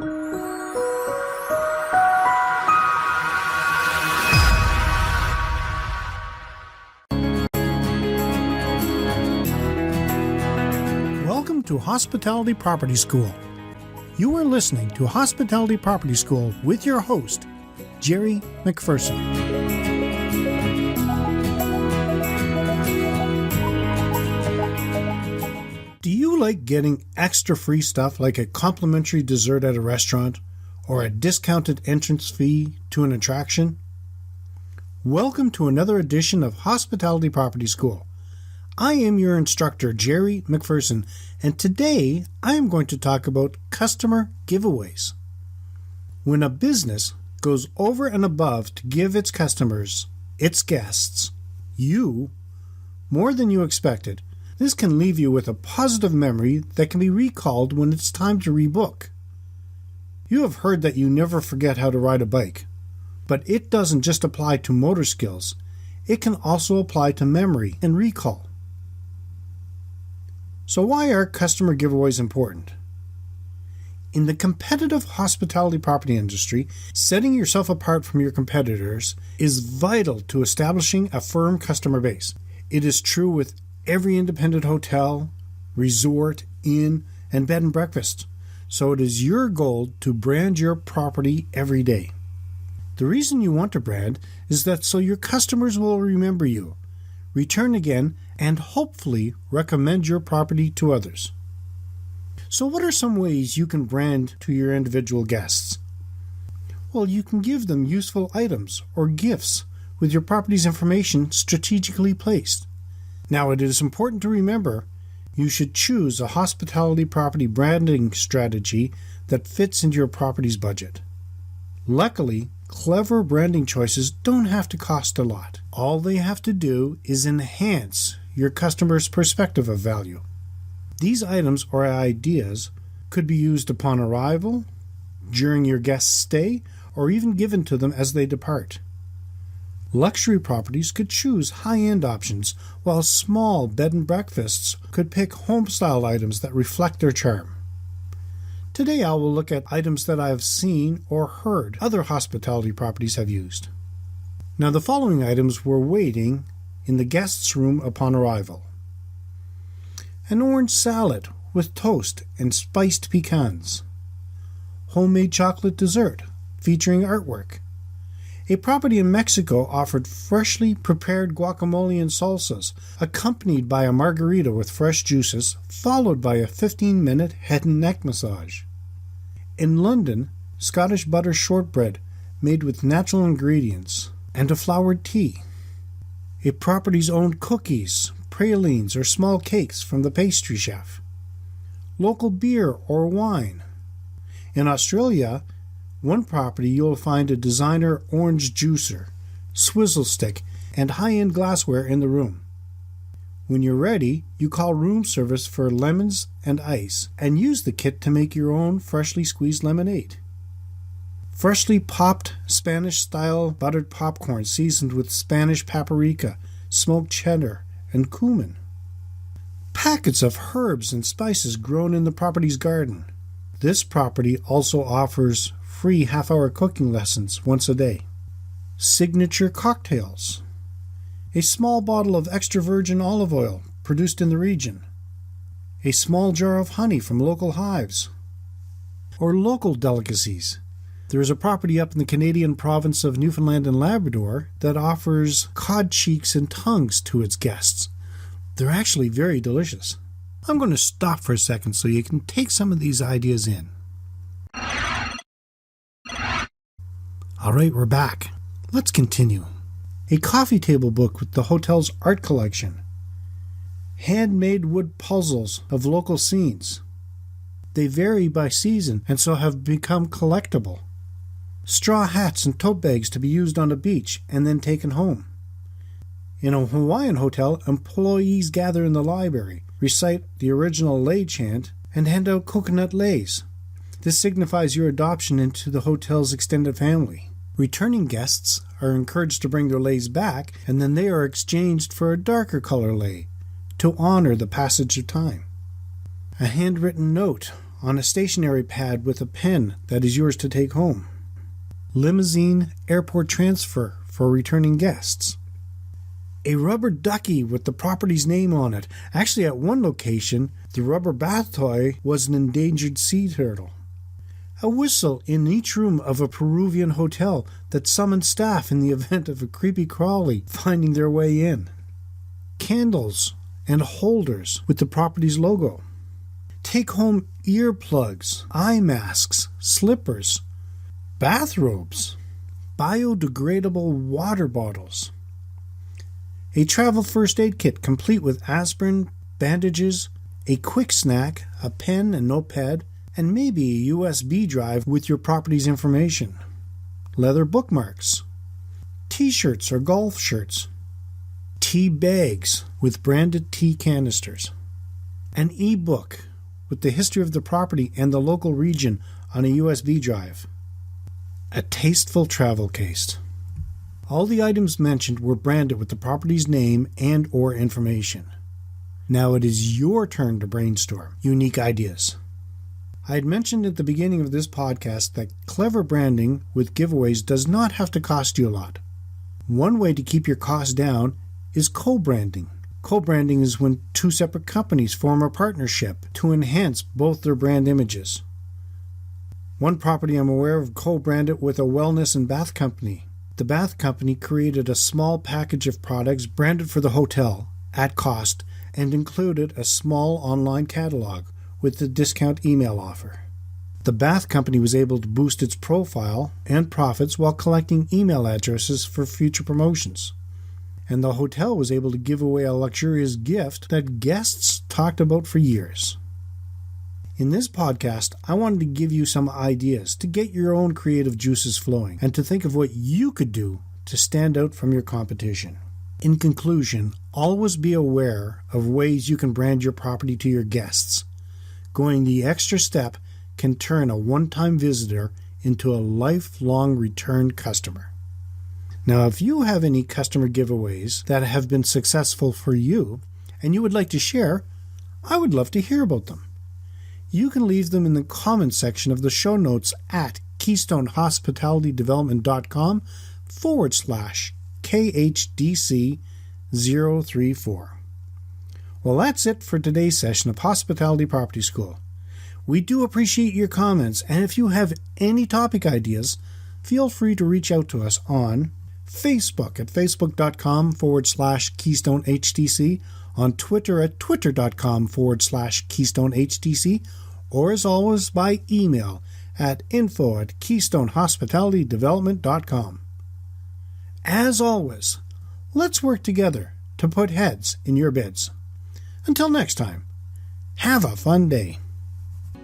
Welcome to Hospitality Property School. You are listening to Hospitality Property School with your host, Jerry McPherson. Do you like getting extra free stuff like a complimentary dessert at a restaurant or a discounted entrance fee to an attraction? Welcome to another edition of Hospitality Property School. I am your instructor, Jerry McPherson, and today I am going to talk about customer giveaways. When a business goes over and above to give its customers, its guests, you, more than you expected, this can leave you with a positive memory that can be recalled when it's time to rebook. You have heard that you never forget how to ride a bike, but it doesn't just apply to motor skills, it can also apply to memory and recall. So why are customer giveaways important? In the competitive hospitality property industry, setting yourself apart from your competitors is vital to establishing a firm customer base. It is true with every independent hotel, resort, inn, and bed and breakfast. So it is your goal to brand your property every day. The reason you want to brand is that so your customers will remember you, return again, and hopefully recommend your property to others. So what are some ways you can brand to your individual guests? Well, you can give them useful items or gifts with your property's information strategically placed. Now, it is important to remember you should choose a hospitality property branding strategy that fits into your property's budget. Luckily, clever branding choices don't have to cost a lot. All they have to do is enhance your customer's perspective of value. These items or ideas could be used upon arrival, during your guest's stay, or even given to them as they depart. Luxury properties could choose high-end options, while small bed and breakfasts could pick home-style items that reflect their charm. Today I will look at items that I have seen or heard other hospitality properties have used. Now the following items were waiting in the guest's room upon arrival. An orange salad with toast and spiced pecans. Homemade chocolate dessert featuring artwork. A property in Mexico offered freshly prepared guacamole and salsas, accompanied by a margarita with fresh juices, followed by a 15-minute head and neck massage. In London, Scottish butter shortbread made with natural ingredients and a flowered tea. A property's own cookies, pralines, or small cakes from the pastry chef. Local beer or wine. In Australia, one property you'll find a designer orange juicer, swizzle stick, and high-end glassware in the room. When you're ready, you call room service for lemons and ice, and use the kit to make your own freshly squeezed lemonade. Freshly popped Spanish-style buttered popcorn seasoned with Spanish paprika, smoked cheddar, and cumin. Packets of herbs and spices grown in the property's garden. This property also offers free half-hour cooking lessons once a day. Signature cocktails. A small bottle of extra virgin olive oil produced in the region. A small jar of honey from local hives. Or local delicacies. There is a property up in the Canadian province of Newfoundland and Labrador that offers cod cheeks and tongues to its guests. They're actually very delicious. I'm going to stop for a second so you can take some of these ideas in. All right, we're back. Let's continue. A coffee table book with the hotel's art collection. Handmade wood puzzles of local scenes. They vary by season and so have become collectible. Straw hats and tote bags to be used on the beach and then taken home. In a Hawaiian hotel, employees gather in the library, recite the original lei chant, and hand out coconut leis. This signifies your adoption into the hotel's extended family. Returning guests are encouraged to bring their leis back, and then they are exchanged for a darker color lei to honor the passage of time. A handwritten note on a stationery pad with a pen that is yours to take home. Limousine airport transfer for returning guests. A rubber ducky with the property's name on it. Actually, at one location, the rubber bath toy was an endangered sea turtle. A whistle in each room of a Peruvian hotel that summoned staff in the event of a creepy crawly finding their way in. Candles and holders with the property's logo. Take-home earplugs, eye masks, slippers, bathrobes, biodegradable water bottles. A travel first aid kit complete with aspirin, bandages, a quick snack, a pen and notepad, and maybe a USB drive with your property's information. Leather bookmarks. T-shirts or golf shirts. Tea bags with branded tea canisters. An e-book with the history of the property and the local region on a USB drive. A tasteful travel case. All the items mentioned were branded with the property's name and or information. Now it is your turn to brainstorm unique ideas. I had mentioned at the beginning of this podcast that clever branding with giveaways does not have to cost you a lot. One way to keep your costs down is co-branding. Co-branding is when two separate companies form a partnership to enhance both their brand images. One property I'm aware of co-branded with a wellness and bath company. The bath company created a small package of products branded for the hotel at cost and included a small online catalog with a discount email offer. The bath company was able to boost its profile and profits while collecting email addresses for future promotions. And the hotel was able to give away a luxurious gift that guests talked about for years. In this podcast, I wanted to give you some ideas to get your own creative juices flowing and to think of what you could do to stand out from your competition. In conclusion, always be aware of ways you can brand your property to your guests. Going the extra step can turn a one-time visitor into a lifelong return customer. Now, if you have any customer giveaways that have been successful for you and you would like to share, I would love to hear about them. You can leave them in the comments section of the show notes at KeystoneHospitalityDevelopment.com/KHDC034. Well, that's it for today's session of Hospitality Property School. We do appreciate your comments, and if you have any topic ideas, feel free to reach out to us on Facebook at facebook.com/KeystoneHDC, on Twitter at twitter.com/KeystoneHDC, or as always by email at info@KeystoneHospitalityDevelopment.com. As always, let's work together to put heads in your bids. Until next time, have a fun day.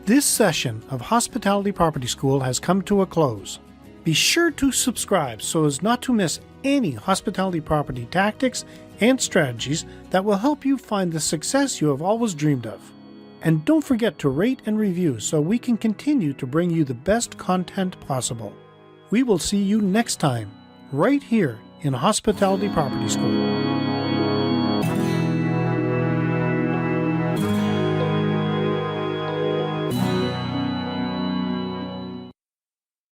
This session of Hospitality Property School has come to a close. Be sure to subscribe so as not to miss any hospitality property tactics and strategies that will help you find the success you have always dreamed of. And don't forget to rate and review so we can continue to bring you the best content possible. We will see you next time, right here in Hospitality Property School.